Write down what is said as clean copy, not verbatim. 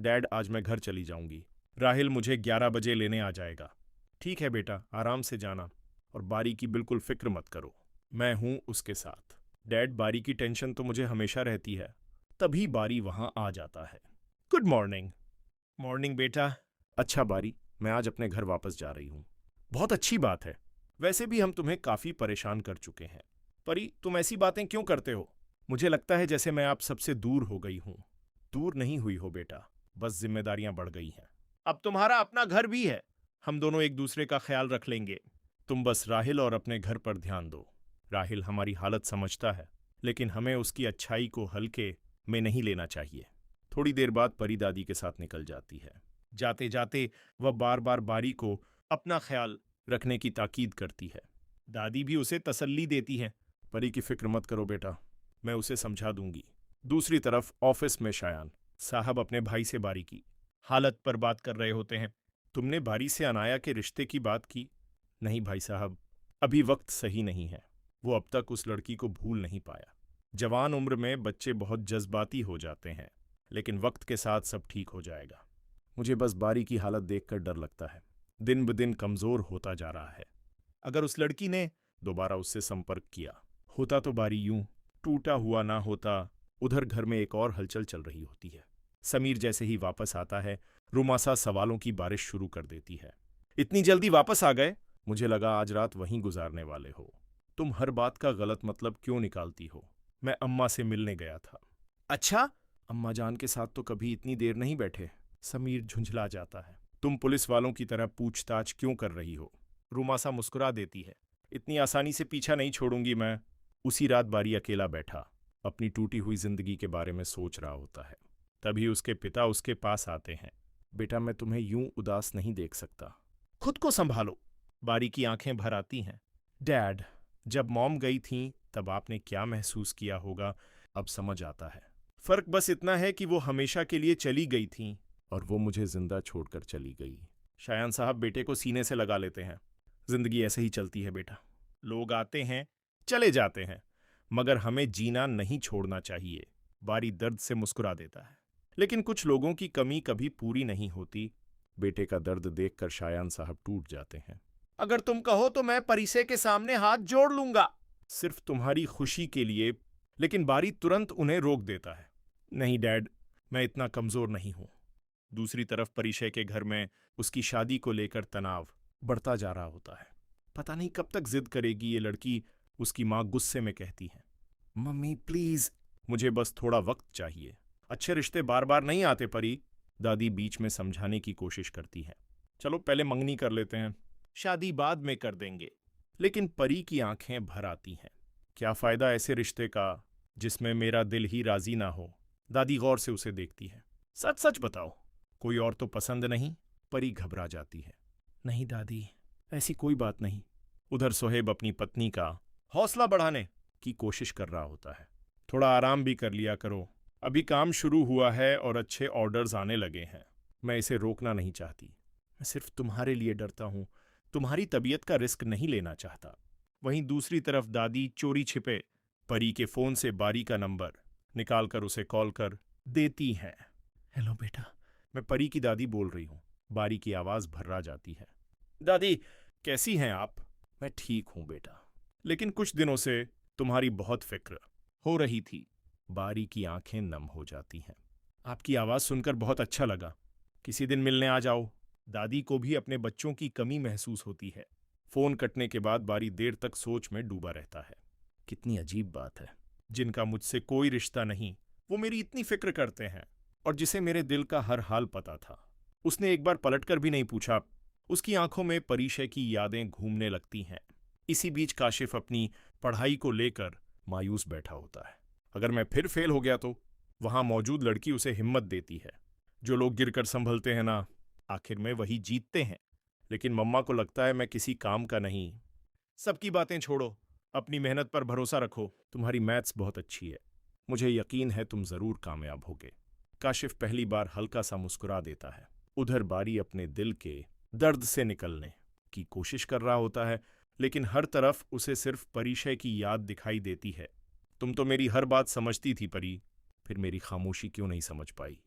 Dad, आज मैं घर चली जाऊंगी। राहिल मुझे 11 बजे लेने आ जाएगा। ठीक है बेटा, आराम से जाना और बारी की बिल्कुल फिक्र मत करो। मैं हूं उसके साथ। डैड, बारी की टेंशन तो मुझे हमेशा रहती है। तभी बारी वहां आ जाता है। Good morning. मॉर्निंग बेटा। अच्छा बारी, मैं आज अपने घर वापस जा रही हूँ। बहुत अच्छी बात है। वैसे भी हम तुम्हें काफी परेशान कर चुके हैं। परी, तुम ऐसी बातें क्यों करते हो? मुझे लगता है जैसे मैं आप सबसे दूर हो गई हूं। दूर नहीं हुई हो बेटा, बस जिम्मेदारियां बढ़ गई हैं। अब तुम्हारा अपना घर भी है। हम दोनों एक दूसरे का ख्याल रख लेंगे। तुम बस राहिल और अपने घर पर ध्यान दो। राहिल हमारी हालत समझता है, लेकिन हमें उसकी अच्छाई को हल्के में नहीं लेना चाहिए। थोड़ी देर बाद परी दादी के साथ निकल जाती है। जाते जाते वह बार बार बारी को अपना ख्याल रखने की ताकीद करती है। दादी भी उसे तसल्ली देती है। परी की फिक्र मत करो बेटा, मैं उसे समझा दूंगी। दूसरी तरफ ऑफिस में शायान साहब अपने भाई से बारी की हालत पर बात कर रहे होते हैं। तुमने बारी से अनाया के रिश्ते की बात की? नहीं भाई साहब, अभी वक्त सही नहीं है। वो अब तक उस लड़की को भूल नहीं पाया। जवान उम्र में बच्चे बहुत जज्बाती हो जाते हैं, लेकिन वक्त के साथ सब ठीक हो जाएगा। मुझे बस बारी की हालत देखकर डर लगता है। दिन ब दिन कमजोर होता जा रहा है। अगर उस लड़की ने दोबारा उससे संपर्क किया होता तो बारी यूं टूटा हुआ ना होता। उधर घर में एक और हलचल चल रही होती है। समीर जैसे ही वापस आता है, रुमासा सवालों की बारिश शुरू कर देती है। इतनी जल्दी वापस आ गए? मुझे लगा आज रात वहीं गुजारने वाले हो। तुम हर बात का गलत मतलब क्यों निकालती हो? मैं अम्मा से मिलने गया था। अच्छा, अम्मा जान के साथ तो कभी इतनी देर नहीं बैठे। समीर झुंझला जाता है। तुम पुलिस वालों की तरह पूछताछ क्यों कर रही हो? रुमासा मुस्कुरा देती है। इतनी आसानी से पीछा नहीं छोड़ूंगी मैं। उसी रात बारी अकेला बैठा अपनी टूटी हुई जिंदगी के बारे में सोच रहा होता है। तभी उसके पिता उसके पास आते हैं। बेटा, मैं तुम्हें यूं उदास नहीं देख सकता। खुद को संभालो। बारी की आंखें भर आती हैं। डैड, जब मॉम गई थीं तब आपने क्या महसूस किया होगा, अब समझ आता है। फर्क बस इतना है कि वो हमेशा के लिए चली गई थीं और वो मुझे जिंदा छोड़कर चली गई। शायान साहब बेटे को सीने से लगा लेते हैं। जिंदगी ऐसे ही चलती है बेटा। लोग आते हैं, चले जाते हैं, मगर हमें जीना नहीं छोड़ना चाहिए। बारी दर्द से मुस्कुरा देता है। लेकिन कुछ लोगों की कमी कभी पूरी नहीं होती। बेटे का दर्द देखकर शायान साहब टूट जाते हैं। अगर तुम कहो तो मैं परिसे के सामने हाथ जोड़ लूंगा, सिर्फ तुम्हारी खुशी के लिए। लेकिन बारी तुरंत उन्हें रोक देता है। नहीं डैड, मैं इतना कमजोर नहीं हूं। दूसरी तरफ परिचय के घर में उसकी शादी को लेकर तनाव बढ़ता जा रहा होता है। पता नहीं कब तक जिद करेगी ये लड़की। उसकी माँ गुस्से में कहती है, मम्मी प्लीज, मुझे बस थोड़ा वक्त चाहिए। अच्छे रिश्ते बार बार नहीं आते परी। दादी बीच में समझाने की कोशिश करती है। चलो पहले मंगनी कर लेते हैं, शादी बाद में कर देंगे। लेकिन परी की आंखें भर आती हैं। क्या फायदा ऐसे रिश्ते का जिसमें मेरा दिल ही राजी ना हो? दादी गौर से उसे देखती है। सच सच बताओ, कोई और तो पसंद नहीं? परी घबरा जाती है। नहीं दादी, ऐसी कोई बात नहीं। उधर सोहेब अपनी पत्नी का हौसला बढ़ाने की कोशिश कर रहा होता है। थोड़ा आराम भी कर लिया करो। अभी काम शुरू हुआ है और अच्छे ऑर्डर्स आने लगे हैं। मैं इसे रोकना नहीं चाहती। मैं सिर्फ तुम्हारे लिए डरता हूं। तुम्हारी तबीयत का रिस्क नहीं लेना चाहता। वहीं दूसरी तरफ दादी चोरी छिपे परी के फोन से बारी का नंबर निकालकर उसे कॉल कर देती हैं। हेलो बेटा, मैं परी की दादी बोल रही हूँ। बारी की आवाज भर्रा जाती है। दादी, कैसी हैं आप? मैं ठीक हूं बेटा, लेकिन कुछ दिनों से तुम्हारी बहुत फिक्र हो रही थी। बारी की आंखें नम हो जाती हैं। आपकी आवाज सुनकर बहुत अच्छा लगा। किसी दिन मिलने आ जाओ। दादी को भी अपने बच्चों की कमी महसूस होती है। फोन कटने के बाद बारी देर तक सोच में डूबा रहता है। कितनी अजीब बात है, जिनका मुझसे कोई रिश्ता नहीं वो मेरी इतनी फिक्र करते हैं, और जिसे मेरे दिल का हर हाल पता था उसने एक बार पलटकर भी नहीं पूछा। उसकी आंखों में परिशय की यादें घूमने लगती हैं। इसी बीच काशिफ अपनी पढ़ाई को लेकर मायूस बैठा होता है। अगर मैं फिर फेल हो गया तो? वहां मौजूद लड़की उसे हिम्मत देती है। जो लोग गिरकर संभलते हैं ना, आखिर में वही जीतते हैं। लेकिन मम्मा को लगता है मैं किसी काम का नहीं। सबकी बातें छोड़ो, अपनी मेहनत पर भरोसा रखो। तुम्हारी मैथ्स बहुत अच्छी है, मुझे यकीन है तुम जरूर कामयाब होगे। काशिफ पहली बार हल्का सा मुस्कुरा देता है। उधर बारी अपने दिल के दर्द से निकलने की कोशिश कर रहा होता है, लेकिन हर तरफ उसे सिर्फ परिचय की याद दिखाई देती है। तुम तो मेरी हर बात समझती थी परी, फिर मेरी खामोशी क्यों नहीं समझ पाई?